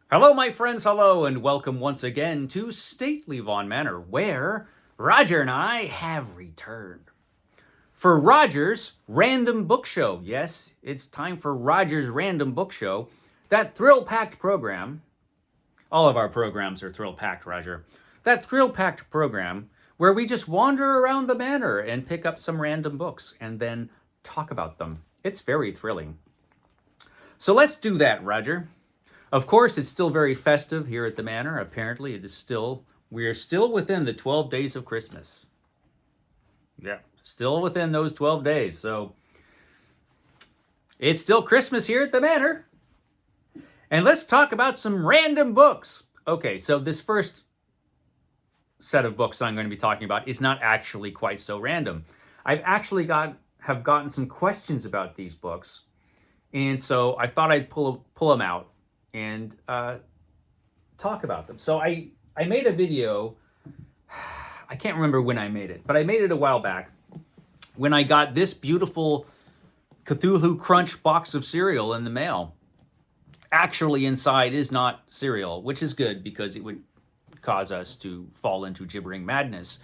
Hello, my friends, hello, and welcome once again to Stately Vaughan Manor, where Roger and I have returned. For Roger's Random Book Show. Yes, it's time for Roger's Random Book Show. That thrill-packed program, all of our programs are thrill-packed, Roger. That thrill-packed program where we just wander around the manor and pick up some random books and then talk about them. It's very thrilling. So let's do that, Roger. Of course, it's still very festive here at the manor. Apparently, we are still within the 12 days of Christmas. Yeah, still within those 12 days. So it's still Christmas here at the manor. And let's talk about some random books. Okay, so this first set of books I'm going to be talking about is not actually quite so random. I've actually have gotten some questions about these books. And so I thought I'd pull them out and talk about them. So I made a video. I can't remember when I made it, but I made it a while back when I got this beautiful Cthulhu Crunch box of cereal in the mail. Actually, inside is not cereal, which is good because it would cause us to fall into gibbering madness.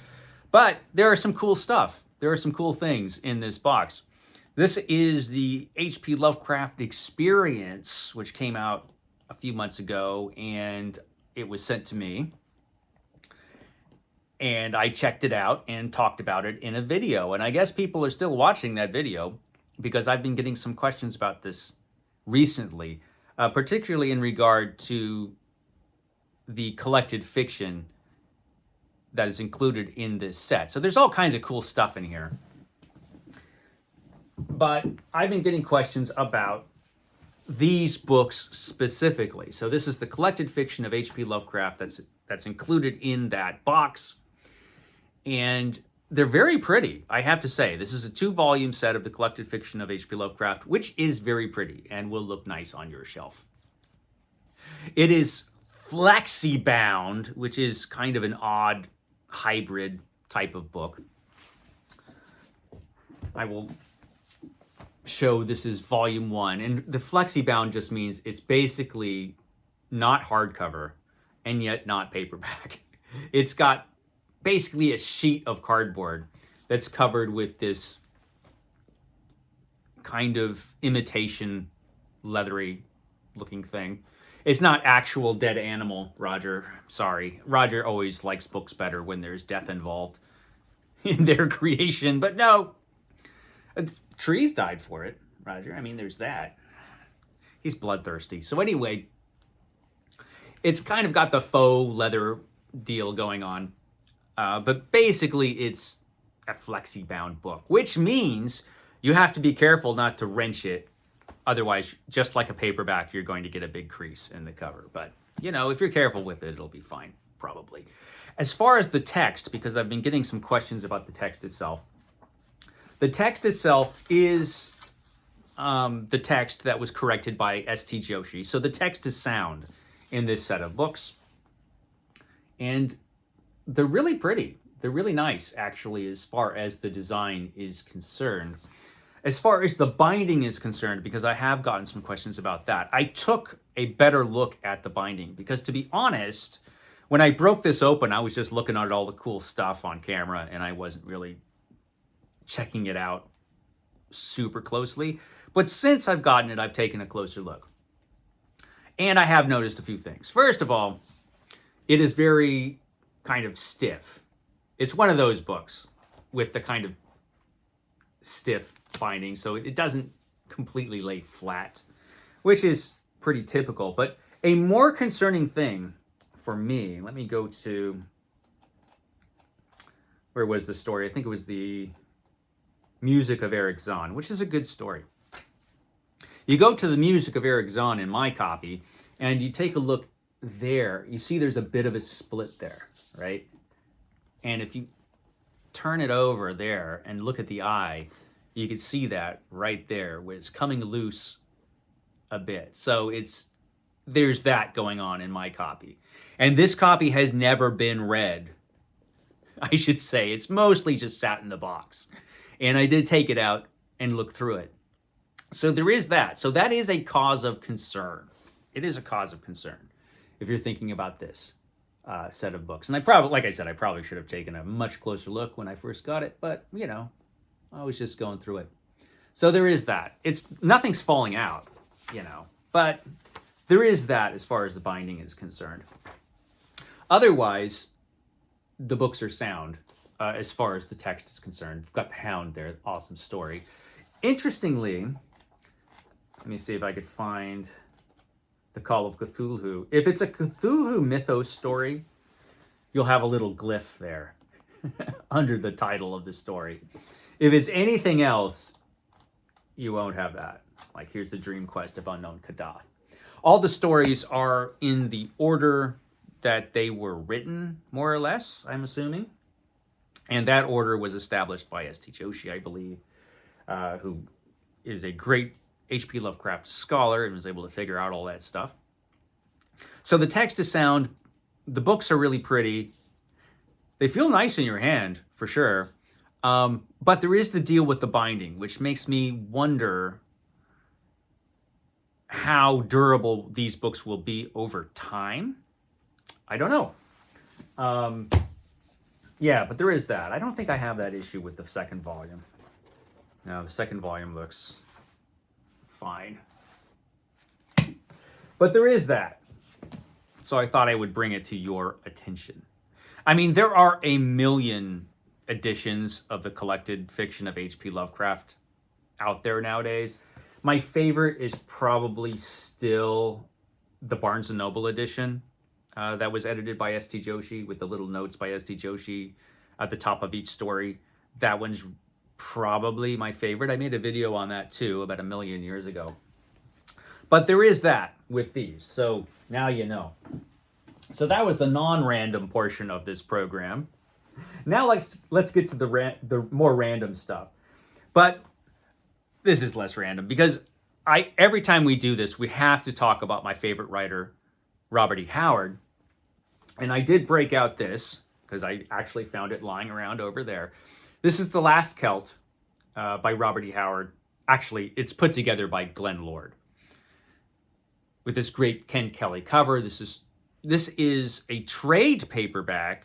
But there are some cool stuff. There are some cool things in this box. This is the H.P. Lovecraft Experience, which came out a few months ago, and it was sent to me. And I checked it out and talked about it in a video. And I guess people are still watching that video because I've been getting some questions about this recently, particularly in regard to the collected fiction that is included in this set. So there's all kinds of cool stuff in here. But I've been getting questions about these books specifically. So this is the collected fiction of H.P. Lovecraft that's included in that box. And they're very pretty, I have to say. This is a 2-volume set of the collected fiction of H.P. Lovecraft, which is very pretty and will look nice on your shelf. It is flexi-bound, which is kind of an odd hybrid type of book. I will show this is volume 1, and the flexi-bound just means it's basically not hardcover and yet not paperback. It's got basically a sheet of cardboard that's covered with this kind of imitation leathery looking thing. It's not actual dead animal, Roger. Sorry. Roger always likes books better when there's death involved in their creation, but no. Trees died for it, Roger. I mean, there's that. He's bloodthirsty. So anyway, it's kind of got the faux leather deal going on. But basically, it's a flexi-bound book, which means you have to be careful not to wrench it. Otherwise, just like a paperback, you're going to get a big crease in the cover. But, if you're careful with it, it'll be fine, probably. As far as the text, because I've been getting some questions about the text itself, the text itself is the text that was corrected by S.T. Joshi. So the text is sound in this set of books. And they're really pretty. They're really nice, actually, as far as the design is concerned. As far as the binding is concerned, because I have gotten some questions about that, I took a better look at the binding. Because to be honest, when I broke this open, I was just looking at all the cool stuff on camera, and I wasn't really checking it out super closely. But since I've gotten it, I've taken a closer look. And I have noticed a few things. First of all, it is very kind of stiff. It's one of those books with the kind of stiff binding, so it doesn't completely lay flat, which is pretty typical. But a more concerning thing for me, let me go to, where was the story? I think it was the Music of Eric Zahn, which is a good story. You go to the Music of Eric Zahn in my copy, and you take a look there. You see there's a bit of a split there, right? And if you turn it over there and look at the eye, you can see that right there where it's coming loose a bit. So there's that going on in my copy. And this copy has never been read, I should say. It's mostly just sat in the box. And I did take it out and look through it. So there is that. So that is a cause of concern. It is a cause of concern. if you're thinking about this set of books. And I probably, like I said, I probably should have taken a much closer look when I first got it, but you know, I was just going through it. So there is that. It's nothing's falling out, you know, but there is that as far as the binding is concerned. Otherwise, the books are sound as far as the text is concerned. We've got the Hound there, awesome story. Interestingly, let me see if I could find the Call of Cthulhu. If it's a Cthulhu mythos story, you'll have a little glyph there under the title of the story. If it's anything else, you won't have that. Like, here's the Dream Quest of Unknown Kadath. All the stories are in the order that they were written, more or less, I'm assuming. And that order was established by S.T. Joshi, I believe, who is a great H.P. Lovecraft scholar and was able to figure out all that stuff. So the text is sound. The books are really pretty. They feel nice in your hand, for sure. But there is the deal with the binding, which makes me wonder how durable these books will be over time. I don't know. Yeah, but there is that. I don't think I have that issue with the second volume. No, the second volume looks fine. But there is that. So I thought I would bring it to your attention. I mean, there are a million editions of the collected fiction of H.P. Lovecraft out there nowadays. My favorite is probably still the Barnes & Noble edition that was edited by S.T. Joshi with the little notes by S.T. Joshi at the top of each story. That one's probably my favorite. I made a video on that too about 1 million years ago. But there is that with these. So now you know. So that was the non-random portion of this program. Now let's get to the more random stuff. But this is less random because every time we do this, we have to talk about my favorite writer, Robert E. Howard. And I did break out this because I actually found it lying around over there. This is The Last Celt by Robert E. Howard. Actually, it's put together by Glenn Lord with this great Ken Kelly cover. This is a trade paperback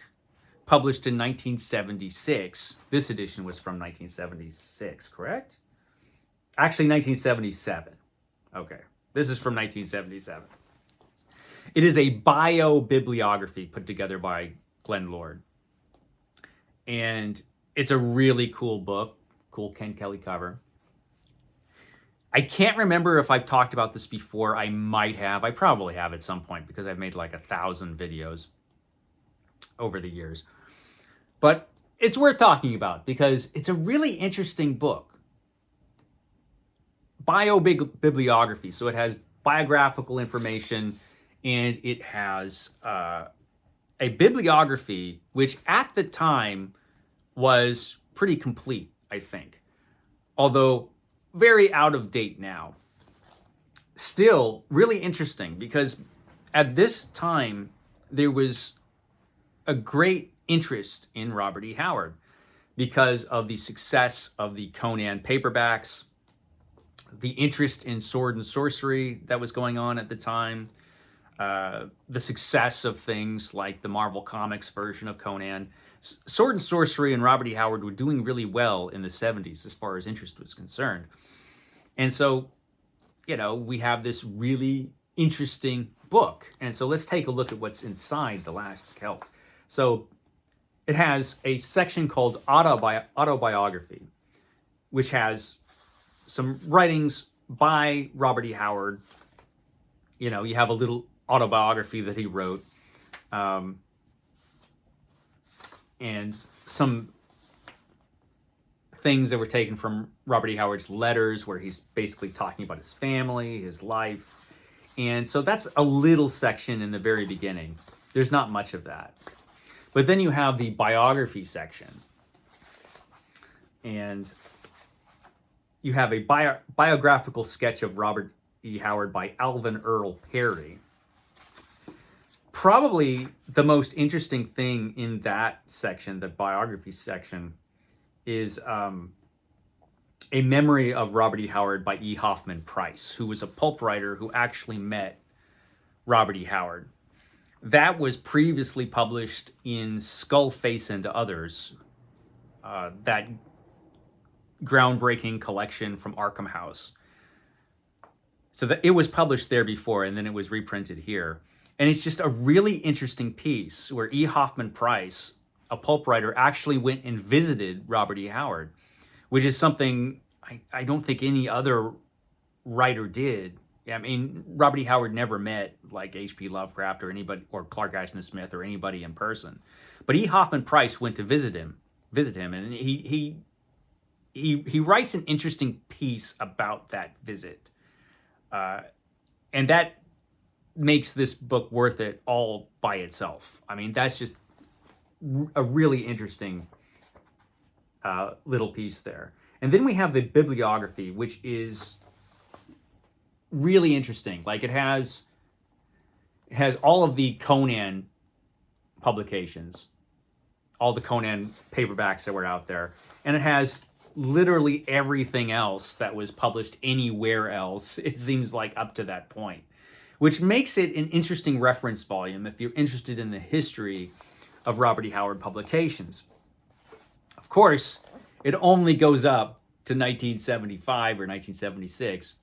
published in 1976. This edition was from 1976, correct? Actually, 1977. Okay, this is from 1977. It is a bio-bibliography put together by Glenn Lord. And it's a really cool book, cool Ken Kelly cover. I can't remember if I've talked about this before. I might have. I probably have at some point because I've made like 1,000 videos over the years. But it's worth talking about because it's a really interesting book. Bio-bibliography. So it has biographical information and it has a bibliography which at the time was pretty complete, I think. Although very out of date now. Still really interesting because at this time there was a great interest in Robert E. Howard because of the success of the Conan paperbacks, the interest in sword and sorcery that was going on at the time, the success of things like the Marvel Comics version of Conan. Sword and sorcery and Robert E. Howard were doing really well in the 70s as far as interest was concerned. And so, you know, we have this really interesting book. And so let's take a look at what's inside The Last Celt. So it has a section called autobiography, which has some writings by Robert E. Howard. You know, you have a little autobiography that he wrote, and some things that were taken from Robert E. Howard's letters where he's basically talking about his family, his life. And so that's a little section in the very beginning. There's not much of that. But then you have the biography section. And you have a biographical sketch of Robert E. Howard by Alvin Earl Perry. Probably the most interesting thing in that section, the biography section, is a memory of Robert E. Howard by E. Hoffman Price, who was a pulp writer who actually met Robert E. Howard. That was previously published in Skull Face and Others, that groundbreaking collection from Arkham House. So that it was published there before, and then it was reprinted here. And it's just a really interesting piece where E. Hoffman Price, a pulp writer, actually went and visited Robert E. Howard, which is something I don't think any other writer did. I mean, Robert E. Howard never met like H.P. Lovecraft or anybody, or Clark Ashton Smith or anybody in person. But E. Hoffman Price went to visit him, and he writes an interesting piece about that visit. And that makes this book worth it all by itself. I mean, that's just a really interesting little piece there. And then we have the bibliography, which is really interesting. Like it has all of the Conan publications, all the Conan paperbacks that were out there, and it has literally everything else that was published anywhere else, it seems like, up to that point, which makes it an interesting reference volume if you're interested in the history of Robert E. Howard publications. Of course, it only goes up to 1975 or 1976,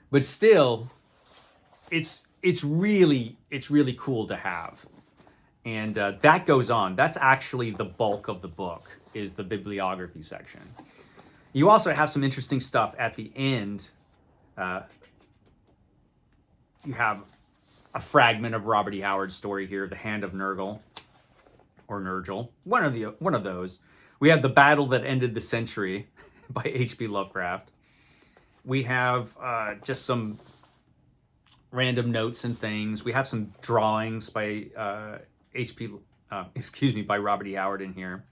but still, it's really cool to have. And that goes on. That's actually the bulk of the book, is the bibliography section. You also have some interesting stuff at the end. You have a fragment of Robert E. Howard's story here, The Hand of Nurgle, or Nurgle, one of those. We have The Battle That Ended the Century by H.P. Lovecraft. We have just some random notes and things. We have some drawings by by Robert E. Howard in here.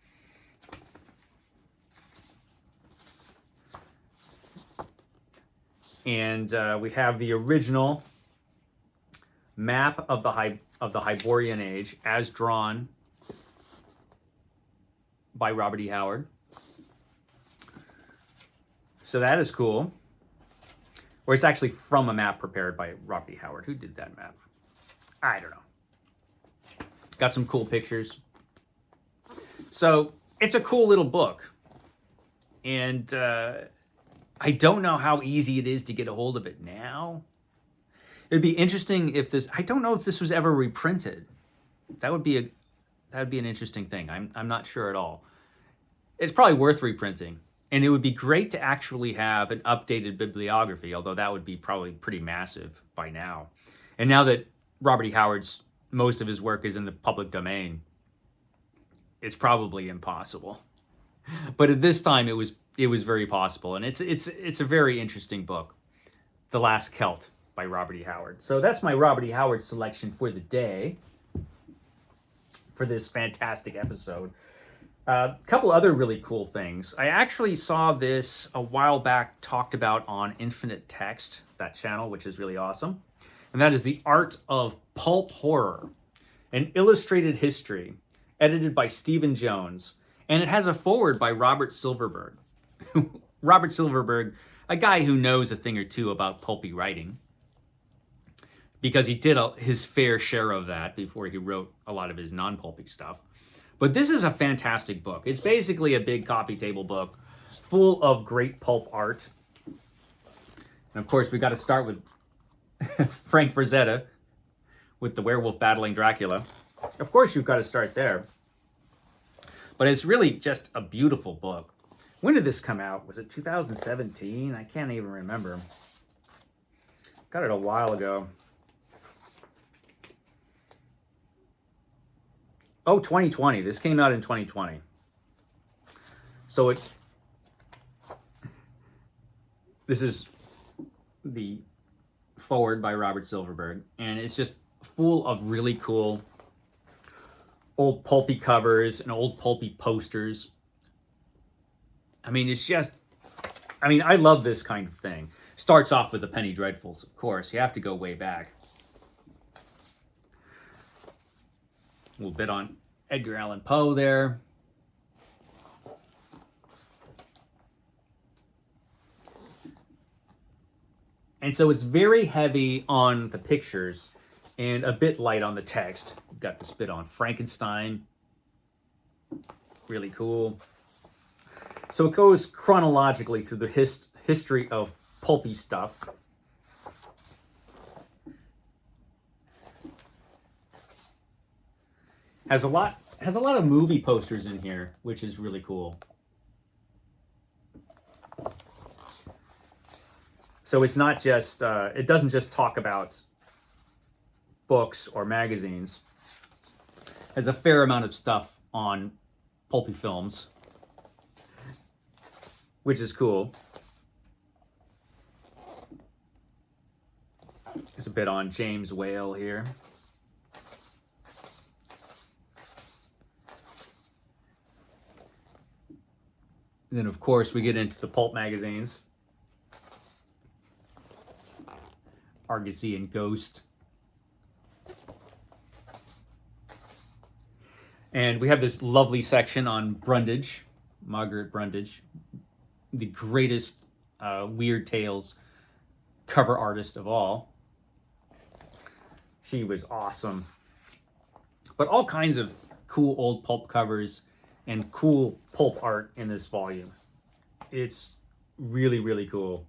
And we have the original map of the Hyborian Age as drawn by Robert E. Howard. So that is cool. Or it's actually from a map prepared by Robert E. Howard. Who did that map? I don't know. Got some cool pictures. So it's a cool little book. And I don't know how easy it is to get a hold of it now. It'd be interesting if this, I don't know if this was ever reprinted. That would be an interesting thing. I'm not sure at all. It's probably worth reprinting. And it would be great to actually have an updated bibliography, although that would be probably pretty massive by now. And now that Robert E. Howard's, most of his work is in the public domain, it's probably impossible. But at this time, it was very possible. And it's a very interesting book, The Last Celt by Robert E. Howard. So that's my Robert E. Howard selection for the day, for this fantastic episode. A couple other really cool things. I actually saw this a while back talked about on Infinite Text, that channel, which is really awesome. And that is The Art of Pulp Horror, an illustrated history, edited by Stephen Jones. And it has a foreword by Robert Silverberg. Robert Silverberg, a guy who knows a thing or two about pulpy writing, because he did his fair share of that before he wrote a lot of his non-pulpy stuff. But this is a fantastic book. It's basically a big coffee table book full of great pulp art. And of course, we got to start with Frank Frazetta with the werewolf battling Dracula. Of course, you've got to start there. But it's really just a beautiful book. When did this come out? Was it 2017? I can't even remember. Got it a while ago. Oh, 2020. This came out in 2020. So this is the foreword by Robert Silverberg, and it's just full of really cool old pulpy covers and old pulpy posters. I mean, it's just, I love this kind of thing. Starts off with the Penny Dreadfuls, of course. You have to go way back. A little bit on Edgar Allan Poe there. And so it's very heavy on the pictures and a bit light on the text. We've got this bit on Frankenstein. Really cool. So it goes chronologically through the history of pulpy stuff. Has a lot of movie posters in here, which is really cool. So it's not just it doesn't just talk about books or magazines. Has a fair amount of stuff on pulpy films, which is cool. There's a bit on James Whale here. And then, of course, we get into the pulp magazines. Argosy and Ghost. And we have this lovely section on Brundage, Margaret Brundage, the greatest Weird Tales cover artist of all. She was awesome. But all kinds of cool old pulp covers and cool pulp art in this volume. It's really, really cool.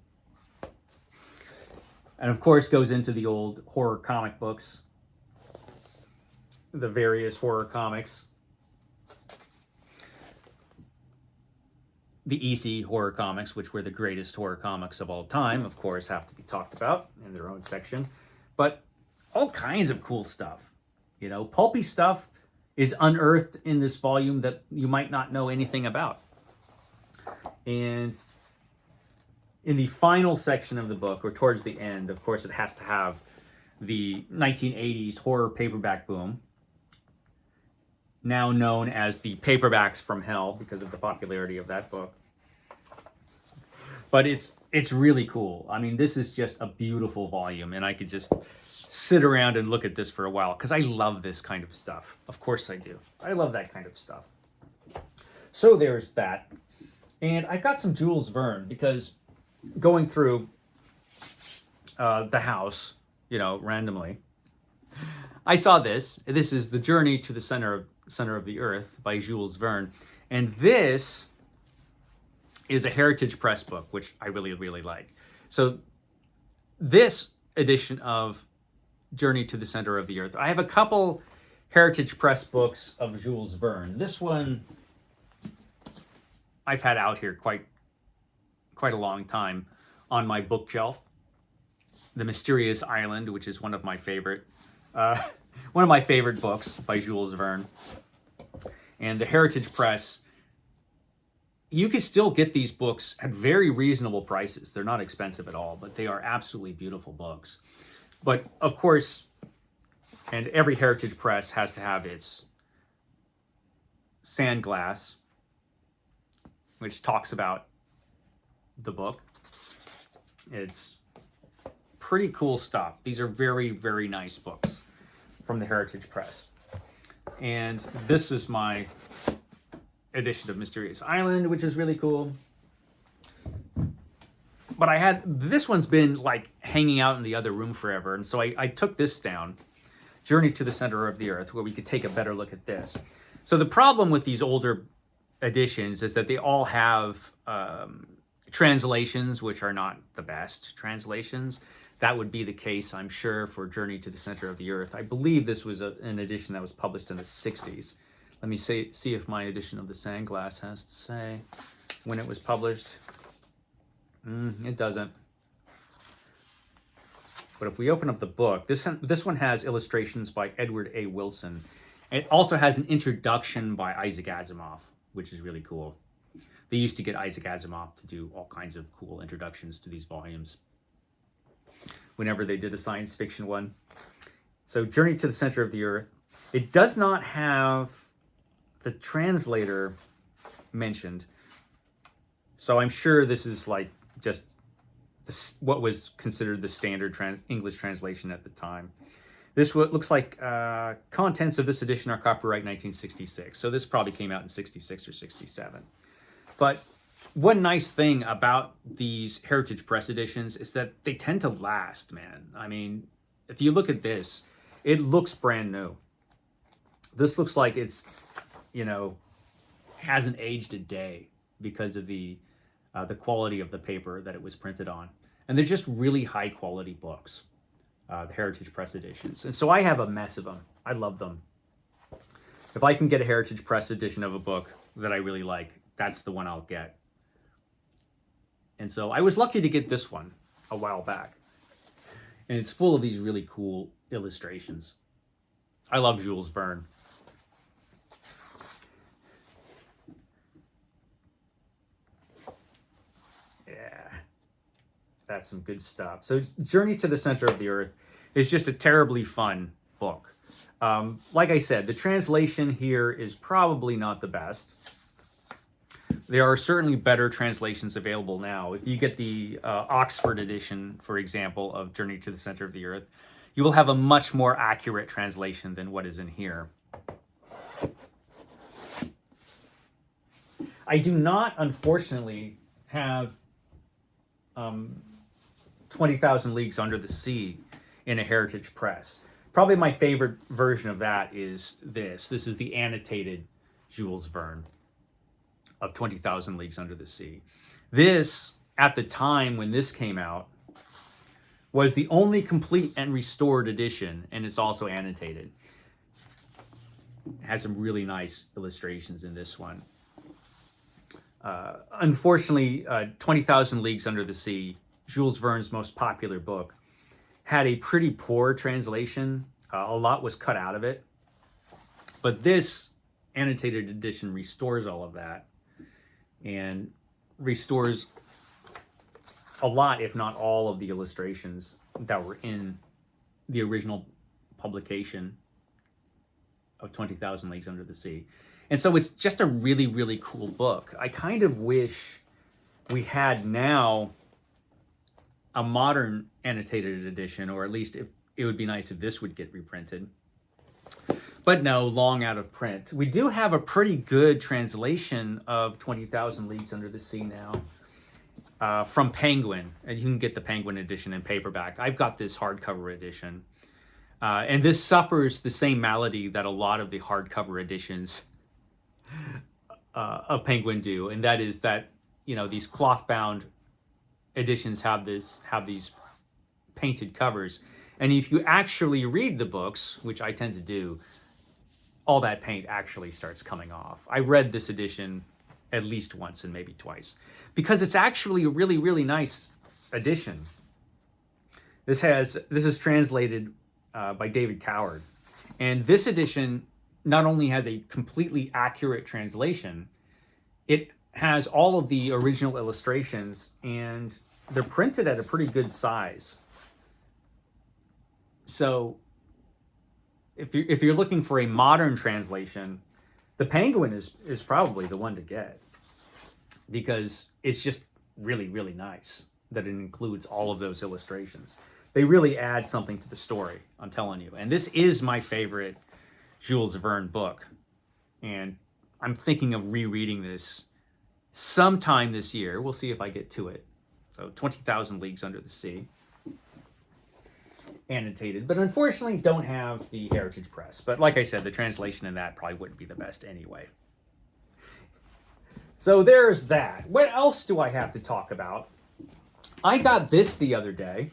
And of course goes into the old horror comic books, the various horror comics. The EC horror comics, which were the greatest horror comics of all time, of course, have to be talked about in their own section. But all kinds of cool stuff. You know, pulpy stuff is unearthed in this volume that you might not know anything about. And in the final section of the book, or towards the end, of course, it has to have the 1980s horror paperback boom, now known as the Paperbacks from Hell because of the popularity of that book. But it's really cool. I mean, this is just a beautiful volume, and I could just sit around and look at this for a while because I love this kind of stuff. Of course I do. I love that kind of stuff. So there's that. And I got some Jules Verne because going through the house, you know, randomly, I saw this. This is The Journey to the Center of the Earth by Jules Verne. And this is a Heritage Press book, which I really, really like. So this edition of Journey to the Center of the Earth, I have a couple Heritage Press books of Jules Verne. This one I've had out here quite a long time on my bookshelf. The Mysterious Island, which is one of my favorite books by Jules Verne. And the Heritage Press, you can still get these books at very reasonable prices. They're not expensive at all, but they are absolutely beautiful books. But of course, and every Heritage Press has to have its sandglass, which talks about the book. It's pretty cool stuff. These are very, very nice books from the Heritage Press. And this is my edition of Mysterious Island, which is really cool. But this one's been like hanging out in the other room forever. And so I took this down, Journey to the Center of the Earth, where we could take a better look at this. So the problem with these older editions is that they all have translations, which are not the best translations. That would be the case, I'm sure, for Journey to the Center of the Earth. I believe this was an edition that was published in the 60s. Let me see if my edition of the Sandglass has to say when it was published. It doesn't. But if we open up the book, this one has illustrations by Edward A. Wilson. It also has an introduction by Isaac Asimov, which is really cool. They used to get Isaac Asimov to do all kinds of cool introductions to these volumes whenever they did a science fiction one. So Journey to the Center of the Earth. It does not have the translator mentioned. So I'm sure this is like just what was considered the standard English translation at the time. This looks like contents of this edition are copyright 1966. So this probably came out in 66 or 67. But one nice thing about these Heritage Press editions is that they tend to last, man. I mean, if you look at this, It looks brand new. This looks like it's, you know, hasn't aged a day because of the quality of the paper that it was printed on. And they're just really high quality books, the Heritage Press editions. And so I have a mess of them. I love them. If I can get a Heritage Press edition of a book that I really like, that's the one I'll get. And so I was lucky to get this one a while back. And it's full of these really cool illustrations. I love Jules Verne. Yeah, that's some good stuff. So Journey to the Center of the Earth is just a terribly fun book. Like I said, the translation here is probably not the best. There are certainly better translations available now. If you get the Oxford edition, for example, of Journey to the Center of the Earth, you will have a much more accurate translation than what is in here. I do not, unfortunately, have 20,000 Leagues Under the Sea in a Heritage Press. Probably my favorite version of that is this. This is the annotated Jules Verne of 20,000 Leagues Under the Sea. This, at the time when this came out, was the only complete and restored edition, and it's also annotated. It has some really nice illustrations in this one. Unfortunately, 20,000 Leagues Under the Sea, Jules Verne's most popular book, had a pretty poor translation. A lot was cut out of it. But this annotated edition restores all of that and restores a lot, if not all, of the illustrations that were in the original publication of 20,000 Leagues Under the Sea. And so it's just a really, really cool book. I kind of wish we had now a modern annotated edition, or at least if it would be nice if this would get reprinted. But no, long out of print. We do have a pretty good translation of 20,000 Leagues Under the Sea now from Penguin. And you can get the Penguin edition in paperback. I've got this hardcover edition. And this suffers the same malady that a lot of the hardcover editions of Penguin do. And that is that, you know, these cloth-bound editions have these painted covers, and if you actually read the books, which I tend to do, all that paint actually starts coming off. I read this edition at least once and maybe twice because it's actually a really, really nice edition. This is translated by David Coward, and this edition not only has a completely accurate translation, it has all of the original illustrations, and they're printed at a pretty good size. So if you're looking for a modern translation, the Penguin is probably the one to get because it's just really, really nice that it includes all of those illustrations. They really add something to the story, I'm telling you. And this is my favorite Jules Verne book. And I'm thinking of rereading this sometime this year. We'll see if I get to it. So 20,000 Leagues Under the Sea. Annotated, but unfortunately don't have the Heritage Press. But like I said, the translation in that probably wouldn't be the best anyway. So there's that. What else do I have to talk about? I got this the other day.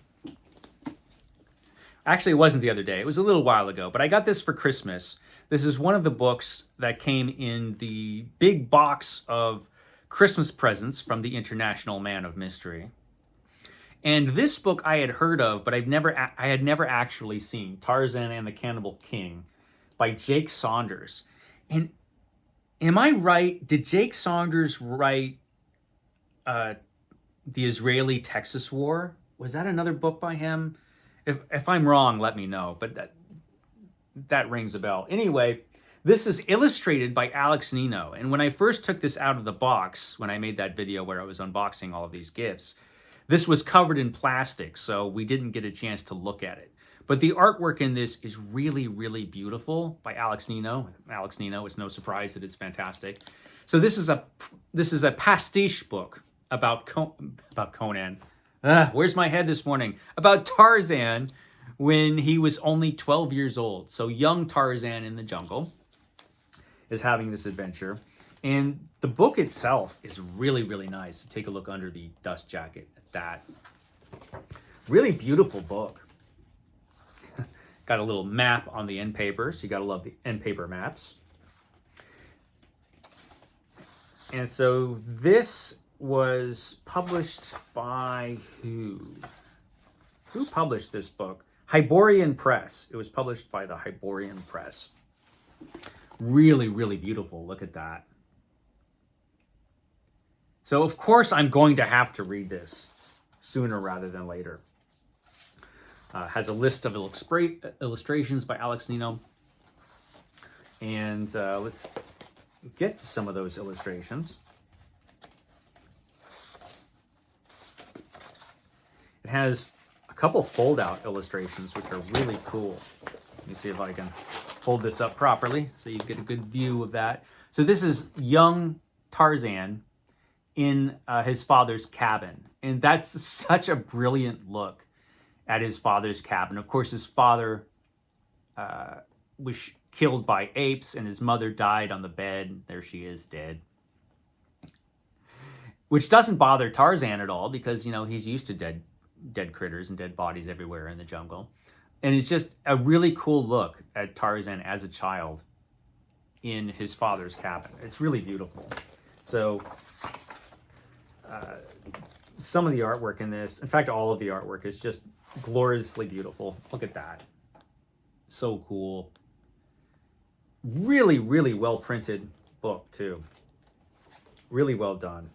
Actually, it wasn't the other day. It was a little while ago, but I got this for Christmas. This is one of the books that came in the big box of Christmas presents from the International Man of Mystery. And this book I had heard of, but I had never actually seen, Tarzan and the Cannibal King by Jake Saunders. And am I right? Did Jake Saunders write the Israeli-Texas War? Was that another book by him? If I'm wrong, let me know. But that rings a bell. Anyway, this is illustrated by Alex Nino. And when I first took this out of the box, when I made that video where I was unboxing all of these gifts, this was covered in plastic, so we didn't get a chance to look at it. But the artwork in this is really, really beautiful by Alex Nino. Alex Nino, it's no surprise that it's fantastic. So this is a pastiche book about Conan. Where's my head this morning? About Tarzan when he was only 12 years old. So young Tarzan in the jungle is having this adventure. And the book itself is really, really nice. Take a look under the dust jacket at that. Really beautiful book. Got a little map on the end paper, so you gotta love the end paper maps. And so this was published by who? Who published this book? Hyborian Press. It was published by the Hyborian Press. Really, really beautiful. Look at that. So, of course, I'm going to have to read this sooner rather than later. Has a list of illustrations by Alex Nino. And let's get to some of those illustrations. It has a couple fold-out illustrations, which are really cool. Let me see if I can hold this up properly so you get a good view of that. So this is young Tarzan in his father's cabin. And that's such a brilliant look at his father's cabin. Of course, his father was killed by apes, and his mother died on the bed. There she is, dead. Which doesn't bother Tarzan at all because, you know, he's used to dead critters and dead bodies everywhere in the jungle. And it's just a really cool look at Tarzan as a child in his father's cabin. It's really beautiful. So some of the artwork in this, in fact, all of the artwork is just gloriously beautiful. Look at that. So cool. Really, really well printed book too. Really well done.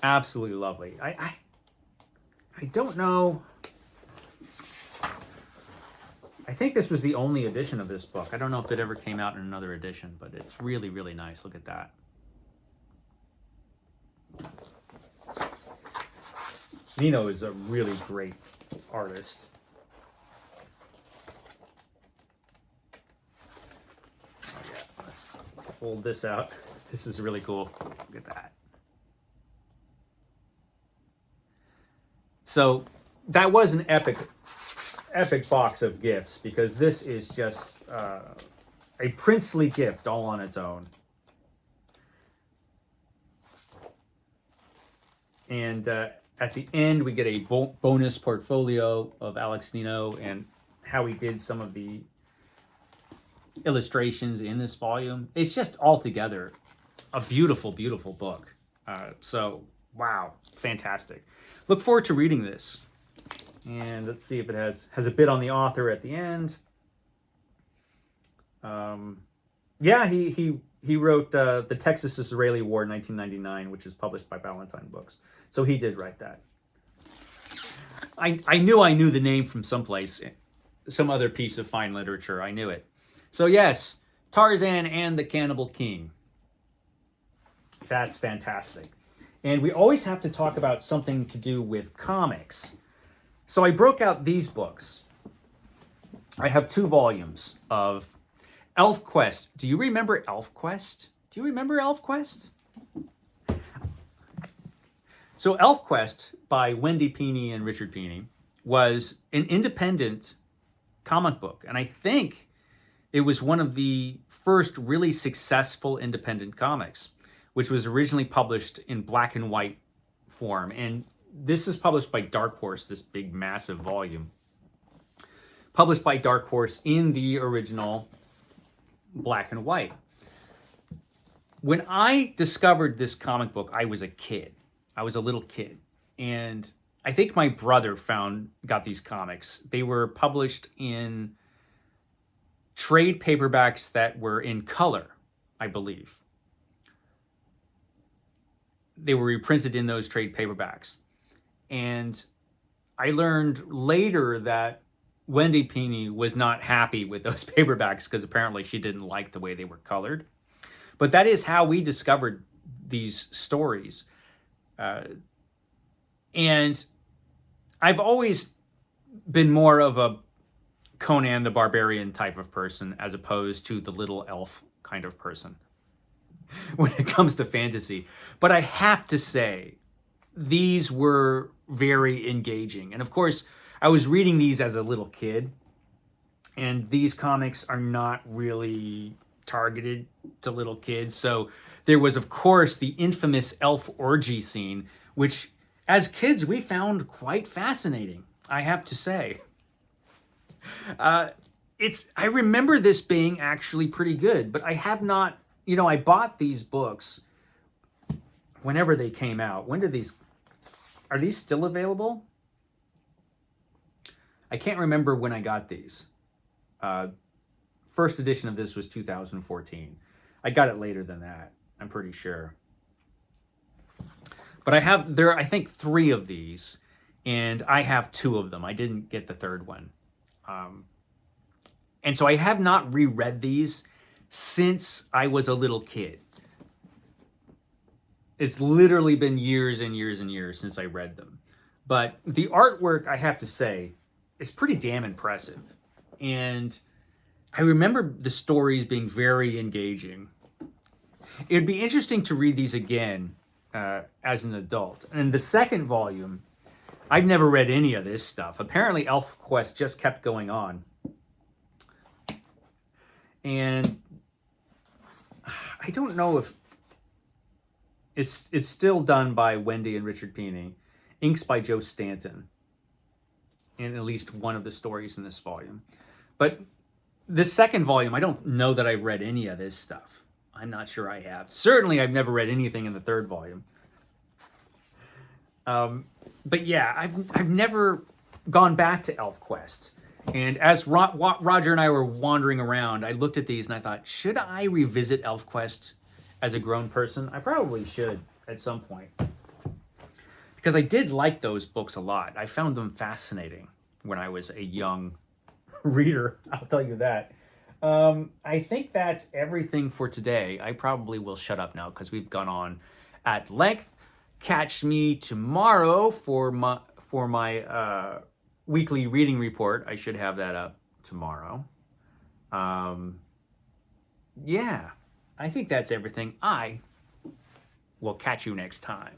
Absolutely lovely. I don't know. I think this was the only edition of this book. I don't know if it ever came out in another edition, but it's really, really nice. Look at that. Nino is a really great artist. Oh yeah, let's fold this out. This is really cool. Look at that. So that was an epic box of gifts because this is just a princely gift all on its own. And at the end, we get a bonus portfolio of Alex Nino and how he did some of the illustrations in this volume. It's just altogether a beautiful, beautiful book. So, wow, fantastic. Look forward to reading this. And let's see if it has a bit on the author at the end. Yeah, he wrote The Texas-Israeli War, 1999, which is published by Ballantine Books. So he did write that. I knew the name from someplace, some other piece of fine literature. I knew it. So yes, Tarzan and the Cannibal King. That's fantastic. And we always have to talk about something to do with comics. So I broke out these books. I have 2 volumes of Elfquest. Do you remember Elfquest? Do you remember Elfquest? So Elfquest by Wendy Pini and Richard Pini was an independent comic book. And I think it was one of the first really successful independent comics, which was originally published in black and white form. And this is published by Dark Horse, this big, massive volume. Published by Dark Horse in the original black and white. When I discovered this comic book, I was a kid. I was a little kid. And I think my brother got these comics. They were published in trade paperbacks that were in color, I believe. They were reprinted in those trade paperbacks. And I learned later that Wendy Pini was not happy with those paperbacks because apparently she didn't like the way they were colored. But that is how we discovered these stories. And I've always been more of a Conan the Barbarian type of person as opposed to the little elf kind of person when it comes to fantasy. But I have to say, these were very engaging. And of course, I was reading these as a little kid, and these comics are not really targeted to little kids. So there was, of course, the infamous elf orgy scene, which as kids we found quite fascinating, I have to say. I remember this being actually pretty good, but I have not, I bought these books whenever they came out. Are these still available? I can't remember when I got these. First edition of this was 2014. I got it later than that, I'm pretty sure. But I think 3 of these, and I have 2 of them. I didn't get the third one. And so I have not reread these since I was a little kid. It's literally been years and years and years since I read them. But the artwork, I have to say, is pretty damn impressive. And I remember the stories being very engaging. It would be interesting to read these again as an adult. And the second volume, I'd never read any of this stuff. Apparently Elfquest just kept going on. And I don't know if it's still done by Wendy and Richard Pini. Inks by Joe Stanton in at least one of the stories in this volume. But the second volume, I don't know that I've read any of this stuff. I'm not sure I have. Certainly I've never read anything in the third volume. But yeah, I've never gone back to Elfquest. And as Roger and I were wandering around, I looked at these and I thought, should I revisit Elfquest as a grown person? I probably should at some point. Because I did like those books a lot. I found them fascinating when I was a young reader, I'll tell you that. I think that's everything for today. I probably will shut up now because we've gone on at length. Catch me tomorrow for my weekly reading report. I should have that up tomorrow. Yeah, I think that's everything. I will catch you next time.